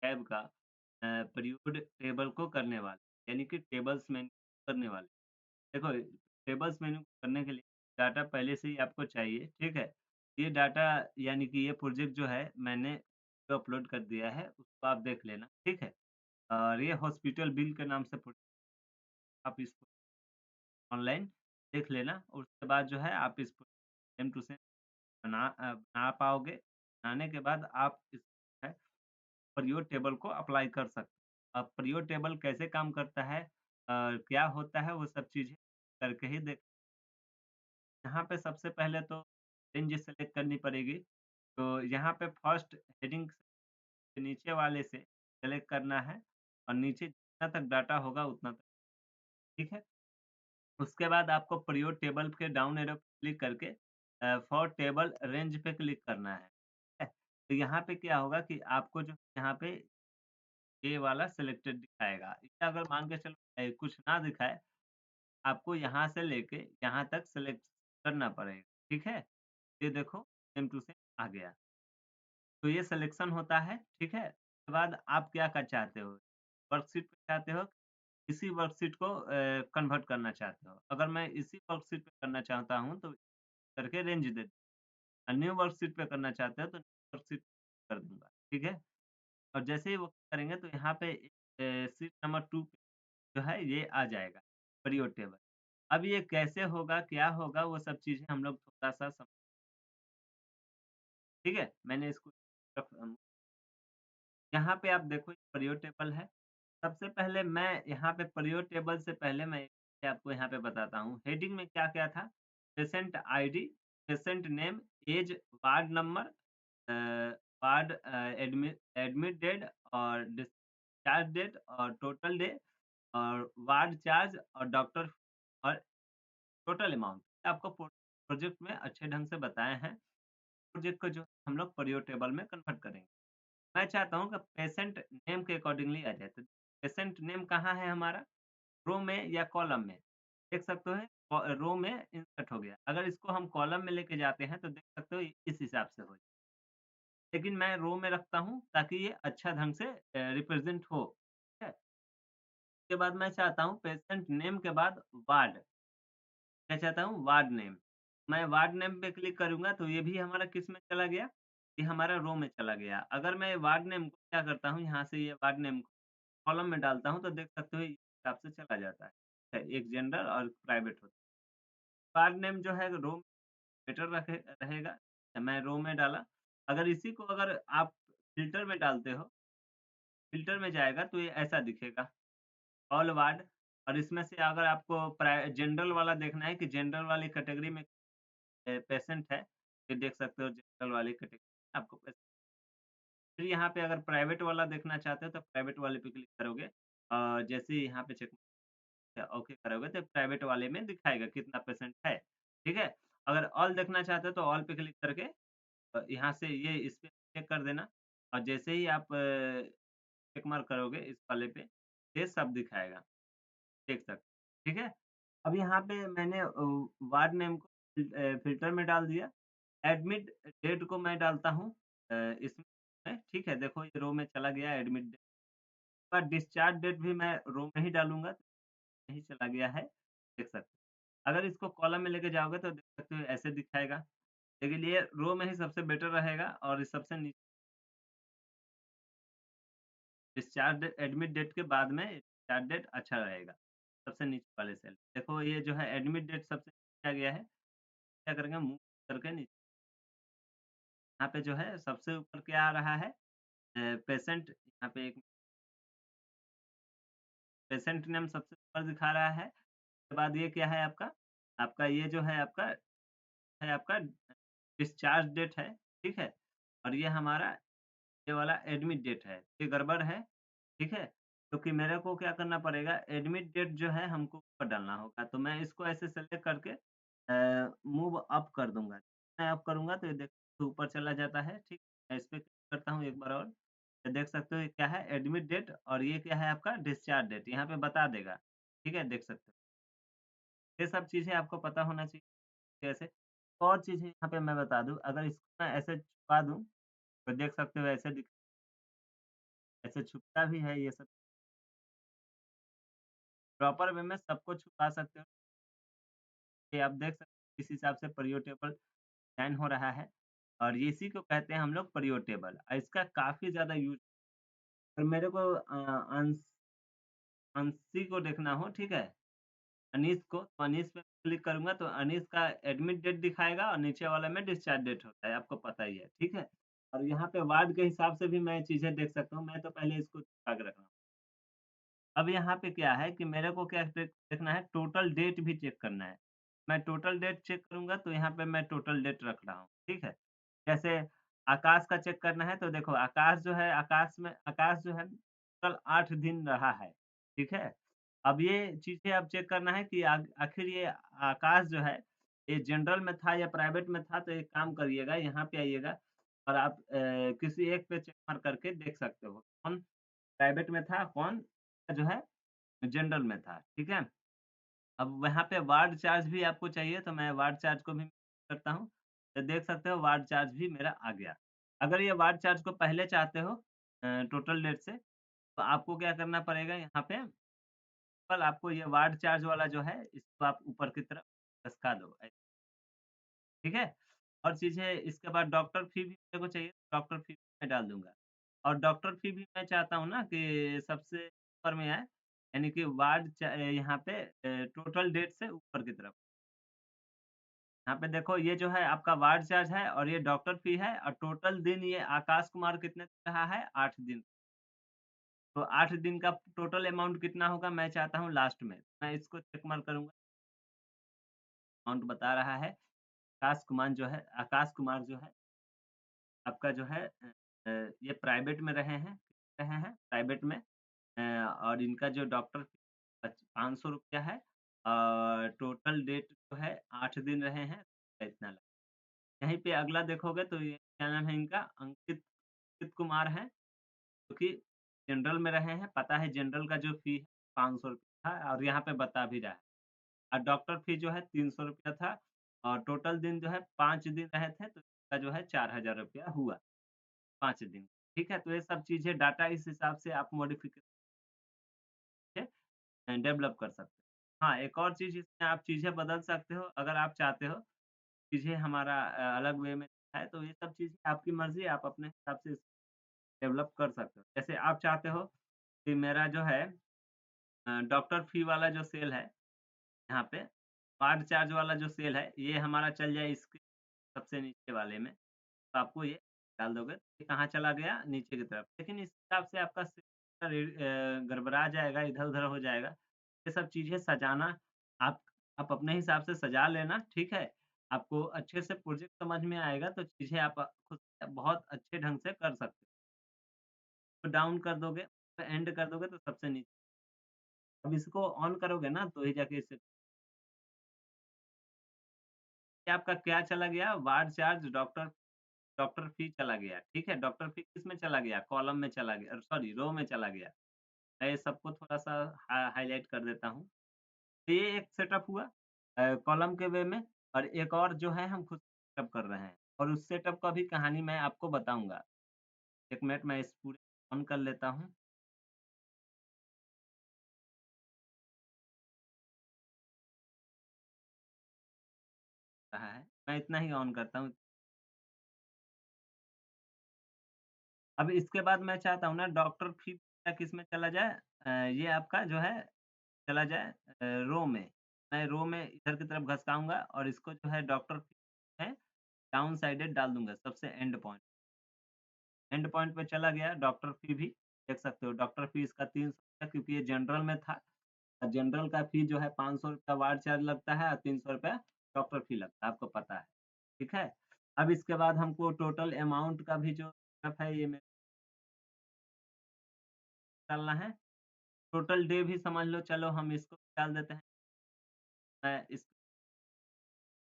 Tab का period table को करने वाले, यानी कि टेबल्स मेन्यू करने वाले। देखो, टेबल्स मेन्यू करने के लिए डाटा पहले से ही आपको चाहिए, ठीक है? ये डाटा यानी कि ये प्रोजेक्ट जो है मैंने जो अपलोड कर दिया है, उसको आप देख लेना, ठीक है? और ये हॉस्पिटल बिल के नाम से आप इसको ऑनलाइन देख लेना और उसके बाद जो है आप इसको सेम टू सेम बना पाओगे। बनाने के बाद आप इस है परियोड टेबल को अप्लाई कर सकते हो। अब परियोड टेबल कैसे काम करता है क्या होता है वो सब चीज़ें करके ही देख। यहाँ पे सबसे पहले तो रेंज सेलेक्ट करनी पड़ेगी। तो यहाँ पे फर्स्ट हेडिंग से नीचे वाले से सेलेक्ट करना है और नीचे जितना तक डाटा होगा उतना तक, ठीक है? उसके बाद आपको पीरियड टेबल के डाउन एरो पे क्लिक करके फॉर टेबल रेंज पे क्लिक करना है। ठीक है? तो यहाँ पे क्या होगा कि आपको जो यहाँ पे ये वाला सिलेक्टेड दिखाएगा। या अगर मान के चलो कुछ ना दिखाए, आपको यहाँ से लेके यहाँ तक सेलेक्ट करना पड़ेगा। ठीक है? ये देखो सेम टू सेम आ गया। तो ये सिलेक्शन होता है, ठीक है? उसके बाद आप क्या चाहते हो? वर्कशीट पे चाहते हो, इसी वर्कशीट को कन्वर्ट करना चाहते हो? अगर मैं इसी वर्कशीट पे करना चाहता हूँ तो करके रेंज दे न्यू वर्कशीट पे करना चाहते हो तो न्यू वर्कशीट कर दूँगा, ठीक है? और जैसे ही वो करेंगे तो यहाँ पे शीट नंबर 2 पे जो है ये आ जाएगा, पीरियड टेबल। अब ये कैसे होगा, क्या होगा वो सब चीज़ें हम लोग थोड़ा-सा ठीक है? मैंने इसको यहाँ पे आप देखो पीरियड टेबल है। सबसे पहले मैं यहाँ पे पीरियड टेबल से पहले मैं आपको यहाँ पे बताता हूँ। हेडिंग में क्या-क्या था? Patient ID, patient name, age, ward number ward admit date और डिस्चार्ज डेट और टोटल डे और वार्ड चार्ज और डॉक्टर और टोटल अमाउंट। आपको प्रोजेक्ट में अच्छे ढंग से बताए हैं। प्रोजेक्ट को जो हम लोग पीरियड टेबल में कन्वर्ट करेंगे। मैं चाहता हूँ कि पेशेंट नेम के अकॉर्डिंगली आ जाए। तो पेशेंट नेम कहाँ है हमारा? रो में या कॉलम में? देख सकते हो रो में इंसर्ट हो गया। अगर इसको हम कॉलम में लेके जाते हैं तो देख सकते हो इस हिसाब से हो जाए। लेकिन मैं रो में रखता हूँ ताकि ये अच्छा ढंग से रिप्रेज़ेंट हो। ठीक है? उसके बाद मैं चाहता हूँ पेशेंट नेम के बाद वार्ड। मैं चाहता हूँ वार्ड नेम। मैं वार्ड नेम पे क्लिक करूँगा तो ये भी हमारा किस में चला गया? ये हमारा रो में चला गया। अगर मैं वार्ड नेम को क्या करता हूँ यहाँ से ये वार्ड नेम को कॉलम में डालता हूँ तो देख सकते हो इस हिसाब से चला जाता है। एक जनरल और प्राइवेट होता है। वार्ड नेम जो है रो बेटर रहेगा। तो मैं रो में डाला। अगर इसी को अगर आप फ़िल्टर में डालते हो, फ़िल्टर में जाएगा तो ये ऐसा दिखेगा, ऑल वार्ड। और इसमें से अगर आपको जनरल वाला देखना है कि जनरल वाली कैटेगरी में पेशेंट है, ये देख सकते हो जनरल वाली कैटेगरी आपको फिर यहाँ पे अगर प्राइवेट वाला देखना चाहते हो तो प्राइवेट वाले पे क्लिक करोगे जैसे ही यहाँ पे चेक ओके करोगे तो प्राइवेट वाले में दिखाएगा कितना पेशेंट है, ठीक है? अगर ऑल देखना चाहते हो तो ऑल पे क्लिक करके यहाँ से ये इस पे चेक कर देना और जैसे ही आप चेक मार्क करोगे इस वाले पे, ये सब दिखाएगा, देख सकते हो, ठीक है? अब यहाँ पे मैंने वार्ड नेम को फ़िल्टर में डाल दिया। एडमिट डेट को मैं डालता हूँ इसमें ठीक है, देखो ये रो में चला गया एडमिट डेट। का डिस्चार्ज डेट भी मैं रो में ही डालूँगा, यही चला गया है, देख सकते हो। अगर इसको कॉलम में लेके जाओगे तो देख सकते हो ऐसे दिखाएगा, लेकिन ये रो में ही सबसे बेटर रहेगा और इस सबसे नीचे डिस्चार्ज एडमिट डेट के बाद में डिस्चार्ज डेट अच्छा रहेगा, सबसे नीचे वाले सेल। देखो ये जो है एडमिट डेट सबसे नीचे आ गया है, क्या करेंगे मूव करके नीचे यहाँ पे जो है सबसे ऊपर क्या आ रहा है पेशेंट यहाँ पे एक पेशेंट नेम सबसे ऊपर दिखा रहा है, उसके बाद ये क्या है आपका? आपका ये जो है आपका डिस्चार्ज डेट है, ठीक है? और ये हमारा ये वाला एडमिट डेट है, ये गड़बड़ है, ठीक है? क्योंकि मेरे को क्या करना पड़ेगा एडमिट डेट जो है हमको ऊपर डालना होगा, तो मैं इसको ऐसे सेलेक्ट करके मूव अप कर दूँगा। मैं अप करूँगा तो ये देखो ऊपर चला जाता है, ठीक? मैं इस पे क्लिक करता हूँ एक बार और, ये देख सकते हो ये क्या है एडमिट डेट और ये क्या है आपका डिस्चार्ज डेट, यहाँ पे बता देगा, ठीक है? देख सकते हो। ये सब चीज़ें आपको पता होना चाहिए कैसे और चीज़ें यहाँ पे मैं बता दूँ, अगर इसको मैं ऐसे छुपा दूँ, तो देख सकते हो ऐसे दिख ऐसे छुपता भी है ये सब। प्रॉपर वे में सबको छुपा सकते हो। ये आप देख सकते हो किस हिसाब से परियो टेबल डिज़ाइन हो रहा है और ये इसी को कहते हैं हम लोग परियो टेबल। इसका काफ़ी ज़्यादा यूज़ और मेरे को अंशी को देखना हो, ठीक है? अनीश को, तो अनीश पे क्लिक करूँगा तो अनीश का एडमिट डेट दिखाएगा और नीचे वाले में डिस्चार्ज डेट होता है, आपको पता ही है, ठीक है? और यहाँ पे वार्ड के हिसाब से भी मैं चीज़ें देख सकता हूँ, मैं तो पहले इसको छुपा के रख रहा हूँ। अब यहाँ पे क्या है कि मेरे को क्या देखना है, टोटल डेट भी चेक करना है। मैं टोटल डेट चेक करूँगा तो यहाँ पे मैं टोटल डेट रख रहा हूँ, ठीक है? जैसे आकाश का चेक करना है तो देखो आकाश जो है टोटल 8 दिन रहा है, ठीक है? अब ये चीज़ें अब चेक करना है कि आखिर ये आकाश जो है, ये जनरल में था या प्राइवेट में था, तो एक काम करिएगा, यहाँ पे आइएगा और आप किसी एक पे चेक मार करके देख सकते हो, कौन प्राइवेट में था, कौन जो है जनरल में था, ठीक है? अब वहाँ पे वार्ड चार्ज भी आपको चाहिए तो मैं वार्ड चार्ज को भी करता हूँ। तो देख सकते हो वार्ड चार्ज भी मेरा आ गया। अगर ये वार्ड चार्ज को पहले चाहते हो टोटल डेट से तो आपको क्या करना पड़ेगा यहाँ पे कल आपको ये वार्ड चार्ज वाला जो है इसको आप ऊपर की तरफ खसका दो। ठीक है? और चीज़ें इसके बाद डॉक्टर फ़ी भी मेरे को चाहिए, डॉक्टर फ़ी मैं डाल दूँगा। और डॉक्टर फ़ी भी मैं चाहता हूँ ना कि सबसे ऊपर में आए, यानी कि यहाँ पे टोटल डेट से ऊपर की तरफ। यहाँ पे देखो ये जो है आपका वार्ड चार्ज है और ये डॉक्टर फ़ी है और टोटल दिन ये आकाश कुमार कितने दिन रहा है? 8 दिन। तो 8 दिन का टोटल अमाउंट कितना होगा मैं चाहता हूँ लास्ट में। मैं इसको चेक मार करूँगा, अमाउंट बता रहा है। आकाश कुमार जो है आपका जो है ये प्राइवेट में रहे हैं प्राइवेट में और इनका जो डॉक्टर ₹500 है और टोटल डेट जो है 8 दिन रहे हैं, इतना लगा। यहीं पे अगला देखोगे तो ये क्या नाम है इनका अंकित कुमार है, जो कि जनरल में रहे हैं, पता है जनरल का जो फ़ी है ₹500 था और यहाँ पे बता भी रहा है। और डॉक्टर फ़ी जो है ₹300 था और टोटल दिन जो है 5 दिन रहे थे तो इसका जो है ₹4000 हुआ। 5 दिन, ठीक है? तो ये सब चीज़ें डाटा इस हिसाब से आप डेवलप कर सकते हो। हाँ, एक और चीज़ इसमें आप चीज़ें बदल सकते हो अगर आप चाहते हो, चीज़ें हमारा अलग वे में है तो ये सब चीज़ें आपकी मर्ज़ी है, आप अपने हिसाब से डेवलप कर सकते हो। जैसे आप चाहते हो कि मेरा जो है डॉक्टर फ़ी वाला जो सेल है यहाँ पे, वार्ड चार्ज वाला जो सेल है, ये हमारा चल जाए इसके सबसे नीचे वाले में। तो आपको ये डाल दोगे, ये कहाँ चला गया? नीचे की तरफ। लेकिन इस हिसाब से आपका गड़बड़ा जाएगा, इधर-उधर हो जाएगा। ये सब चीज़ें सजाना आप आप अपने हिसाब से सजा लेना, ठीक है? आपको अच्छे से प्रोजेक्ट समझ में आएगा तो चीज़ें आप खुद से बहुत अच्छे ढंग से कर सकते हो। तो डाउन कर दोगे, तो एंड कर दोगे तो सबसे नीचे अब इसको ऑन करोगे ना तो ही जाके इससे ये आपका क्या चला गया? वार्ड चार्ज डॉक्टर फ़ी चला गया, ठीक है? डॉक्टर फ़ी किसमें चला गया? कॉलम में चला गया सॉरी रो में चला गया। मैं ये सबको थोड़ा-सा हाइलाइट कर देता हूँ। तो ये एक सेटअप हुआ कॉलम के वे में और एक और जो है हम खुद सेटअप कर रहे हैं और उस सेटअप का भी कहानी मैं आपको बताऊँगा। 1 मिनट मैं इस पूरे ऑन कर लेता हूँ, रहा है। मैं इतना ही ऑन करता हूँ। अब इसके बाद मैं चाहता हूँ ना डॉक्टर फ़ी किसमें चला जाए ये आपका जो है चला जाए रो में। मैं रो में इधर की तरफ घसकाऊँगा और इसको जो है डॉक्टर है डाउन साइडेड डाल दूँगा सबसे एंड पॉइंट। एंड पॉइंट पे चला गया डॉक्टर फ़ी भी देख सकते हो डॉक्टर फ़ी इसका 300 क्योंकि ये जनरल में था। जनरल का फ़ी जो है ₹500 वार्ड चार्ज लगता है और ₹300 डॉक्टर फ़ी लगता है, आपको पता है। ठीक है? अब इसके बाद हमको टोटल अमाउंट का भी जो है ये में डालना है। टोटल डे भी समझ लो चलो हम इसको डाल देते हैं। मैं इस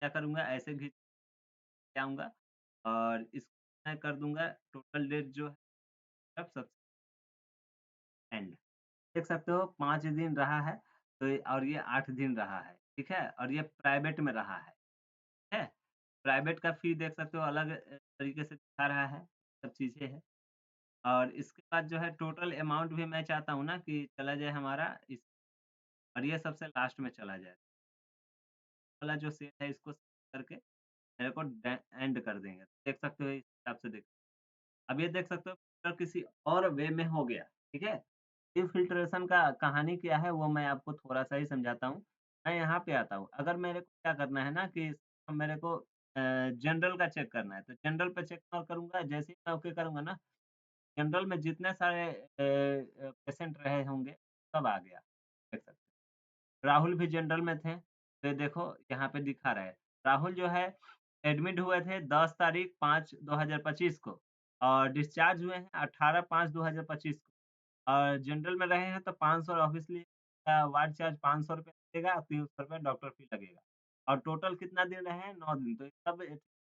क्या करूँगा ऐसे घिस के आऊँगा और इसको मैं कर दूँगा टोटल डेट जो है सबसे एंड। देख सकते हो 5 दिन रहा है तो और ये 8 दिन रहा है, ठीक है? और ये प्राइवेट में रहा है, ठीक है? प्राइवेट का फ़ी देख सकते हो अलग तरीके से दिखा रहा है, सब चीज़ें हैं। और इसके बाद जो है टोटल अमाउंट भी मैं चाहता हूँ ना कि चला जाए हमारा इस और ये सबसे लास्ट में चला जाए। वाला जो सेल है इसको करके मेरे को एंड कर देंगे। देख सकते हो इस हिसाब से देख अब ये देख सकते हो फ़िल्टर किसी और वे में हो गया, ठीक है? ये फ़िल्ट्रेशन का कहानी क्या है वो मैं आपको थोड़ा-सा ही समझाता हूँ। मैं यहाँ पे आता हूँ, अगर मेरे को क्या करना है ना कि मेरे को जनरल का चेक करना है, तो जनरल पे चेक मार करूँगा, जैसे ही मैं ओके करूँगा ना, जनरल में जितने सारे पेशेंट रहे होंगे, सब आ गया, देख सकते हैं। राहुल भी जनरल में थे, तो ये देखो यहाँ पे दिखा रहा है। राहुल जो है एडमिट हुए थे 10 तारीख 5/2025 को और डिस्चार्ज हुए हैं 18/5/2025 को और जनरल में रहे हैं तो 500 ऑब्वियसली वार्ड चार्ज ₹500 लगेगा, ₹300 डॉक्टर फी लगेगा और टोटल कितना दिन रहे हैं 9 दिन। तो ये सब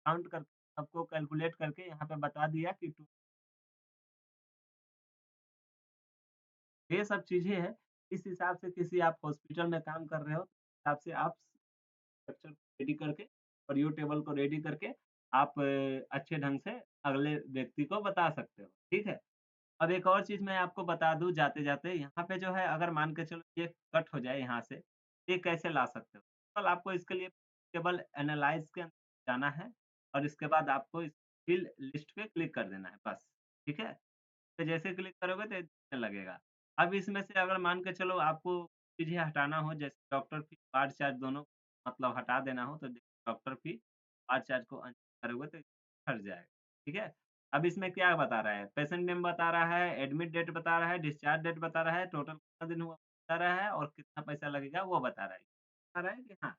काउंट करके सबको कैलकुलेट करके यहाँ पे बता दिया कि ये सब चीज़ें हैं। इस हिसाब से किसी आप हॉस्पिटल में काम कर रहे हो, तो उस हिसाब से आप स्ट्रक्चर रेडी करके और यू टेबल को रेडी करके आप अच्छे ढंग से अगले व्यक्ति को बता सकते हो, ठीक है? अब एक और चीज़ मैं आपको बता दूँ जाते-जाते, यहाँ पे जो है अगर मान के चलो ये कट हो जाए यहाँ से, ये कैसे ला सकते हो? केवल आपको इसके लिए केवल एनालाइज़ के अंदर जाना है और इसके बाद आपको इस फिल लिस्ट पे क्लिक कर देना है बस, ठीक है? तो जैसे क्लिक करोगे तो ये दिखने लगेगा। अब इसमें से अगर मान के चलो आपको चीज़ें हटाना हो जैसे डॉक्टर फ़ी, वार्ड चार्ज दोनों मतलब हटा देना हो तो डॉक्टर फ़ी, वार्ड चार्ज को अनचेक करोगे तो हट जाएगा, ठीक है? अब इसमें क्या बता रहा है? पेशेंट नेम बता रहा है, एडमिट डेट बता रहा है, डिस्चार्ज डेट बता रहा है, टोटल कितना दिन हुआ बता रहा है और कितना पैसा लगेगा वो बता रहा है। बता रहा है कि हाँ,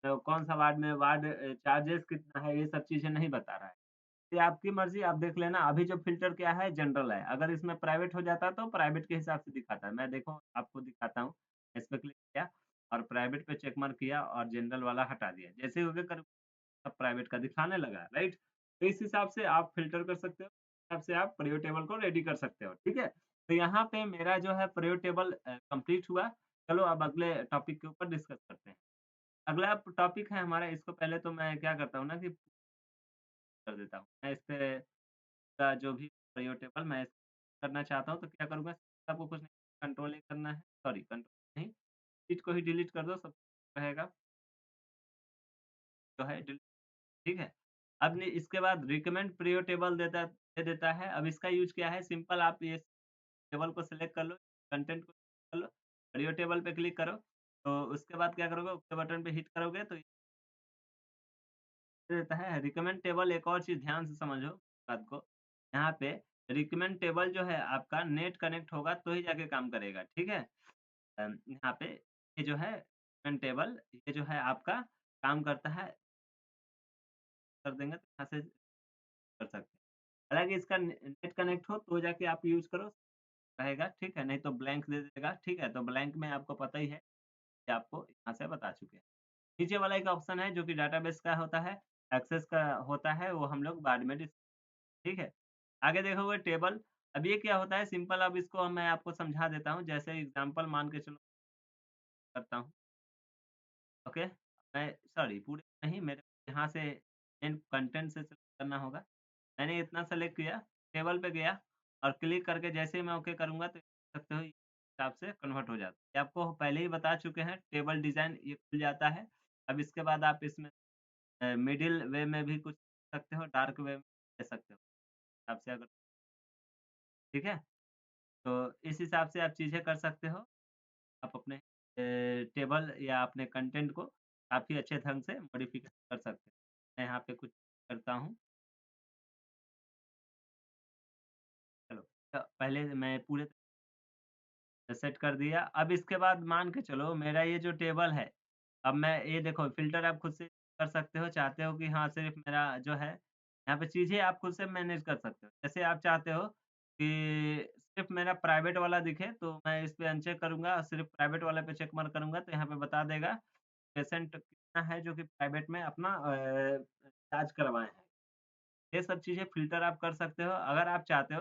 तो कौन-सा वार्ड में वार्ड चार्जेज़ कितना है ये सब चीज़ें नहीं बता रहा है। ये आपकी मर्ज़ी आप देख लेना, अभी जो फ़िल्टर किया है जनरल है, अगर इसमें प्राइवेट हो जाता तो प्राइवेट के हिसाब से दिखाता है। मैं देखो आपको दिखाता हूँ, इस पे क्लिक किया और प्राइवेट पे चेक मार्क किया और जनरल वाला हटा दिया। जैसे ही ओके कर तब प्राइवेट का दिखाने लगा, राइट? तो इस हिसाब से आप फ़िल्टर कर सकते हो, इस हिसाब से आप प्रियो टेबल को रेडी कर सकते हो, ठीक है? तो यहाँ पे मेरा जो है प्रियो टेबल कंप्लीट हुआ। चलो अब अगले टॉपिक के ऊपर डिस्कस करते हैं। अगला टॉपिक है हमारा इसको पहले तो मैं क्या करता हूँ ना कि कर देता हूँ। मैं इस पे का जो भी प्रियो टेबल मैं करना चाहता हूँ तो क्या करूँगा आपको कुछ नहीं कंट्रोल ए करना है सॉरी कंट्रोल नहीं, शीट को ही डिलीट कर दो सब रहेगा जो है ठीक है? अब ने इसके बाद रिकमेंड प्रियो टेबल दे देता है। अब इसका यूज़ क्या है सिंपल आप ये टेबल को सिलेक्ट कर लो, कंटेंट को कर लो, प्रियो टेबल पे क्लिक करो, तो उसके बाद क्या करोगे ओके बटन पे हिट करोगे तो ये दे देता है रिकमेंड टेबल एक और चीज़ ध्यान से समझो बात को, यहाँ पे रिकमेंड टेबल जो है आपका नेट कनेक्ट होगा तो ही जाके काम करेगा, ठीक है? यहाँ पे ये जो है रिकमेंड टेबल ये जो है आपका काम करता है, कर देंगे तो यहाँ से कर सकते हैं। हालाँकि इसका नेट कनेक्ट हो तो जाके आप यूज़ करो, रहेगा ठीक है, नहीं तो ब्लैंक दे देगा, ठीक है? तो ब्लैंक में आपको पता ही है कि आपको यहाँ से बता चुके हैं। नीचे वाला एक ऑप्शन है जो कि डेटाबेस का होता है, एक्सेस का होता है, वो हम लोग बाद में ठीक है? आगे देखोगे टेबल, अब ये क्या होता है सिंपल अब इसको मैं आपको समझा देता हूँ, जैसे एग्ज़ाम्पल मान के चलो करता हूँ, ओके? मैं सॉरी पूरे नहीं मेरे को यहाँ से मेन कंटेंट से सेलेक्ट करना होगा। मैंने इतना सेलेक्ट किया, टेबल पे गया और क्लिक करके जैसे ही मैं ओके करूँगा तो देख सकते हो इस हिसाब से कन्वर्ट हो जाता है। ये आपको पहले ही बता चुके हैं टेबल डिज़ाइन ये खुल जाता है। अब इसके बाद आप इसमें मिडल वे में भी कुछ सकते हो, डार्क वे में दे सकते हो। हिसाब से अगर ठीक है? तो इस हिसाब से आप चीज़ें कर सकते हो। आप अपने टेबल या अपने कंटेंट को काफ़ी अच्छे ढंग से मॉडिफ़िकेशन कर सकते हैं। मैं यहाँ पे कुछ करता हूँ, चलो पहले मैं पूरे सेट कर दिया। अब इसके बाद मान के चलो मेरा ये जो टेबल है, अब मैं ये देखो फ़िल्टर आप खुद से कर सकते हो, चाहते हो कि हाँ, सिर्फ़ मेरा जो है यहाँ पे चीज़ें आप खुद से मैनेज कर सकते हो। जैसे आप चाहते हो कि सिर्फ़ मेरा प्राइवेट वाला दिखे, तो मैं इस पे अनचेक करूँगा और सिर्फ़ प्राइवेट वाले पे चेक मार्क करूँगा, तो यहाँ पे बता देगा पेशेंट कितना है जो कि प्राइवेट में अपना इलाज करवाएँ हैं। ये सब चीज़ें फ़िल्टर आप कर सकते हो। अगर आप चाहते हो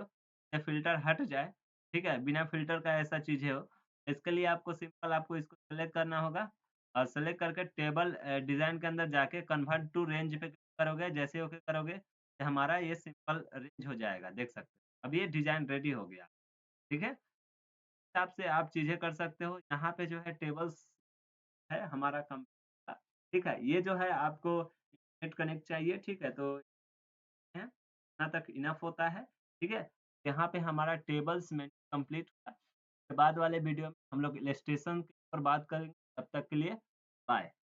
ये फ़िल्टर हट जाए, ठीक है? बिना फ़िल्टर का ऐसा चीज़ें हो, इसके लिए आपको सिंपल आपको इसको सेलेक्ट करना होगा और सेलेक्ट करके टेबल डिज़ाइन के अंदर जाके कन्वर्ट टू रेंज पे क्लिक करोगे, जैसे ही ओके करोगे, तो हमारा ये सिंपल रेंज हो जाएगा, देख सकते हो। अब ये डिज़ाइन रेडी हो गया, ठीक है? हिसाब से आप चीज़ें कर सकते हो। यहाँ पे जो है टेबल्स है हमारा कंपनी का, ठीक है? ये जो है आपको नेट कनेक्ट चाहिए, ठीक है? तो हैं, यहाँ तक इनफ होता है, ठीक है? यहाँ पे हमारा टेबल्स में कंप्लीट हुआ। उसके बाद वाले वीडियो में हम लोग इलस्ट्रेशन के ऊपर बात करेंगे। तब तक के लिए बाय।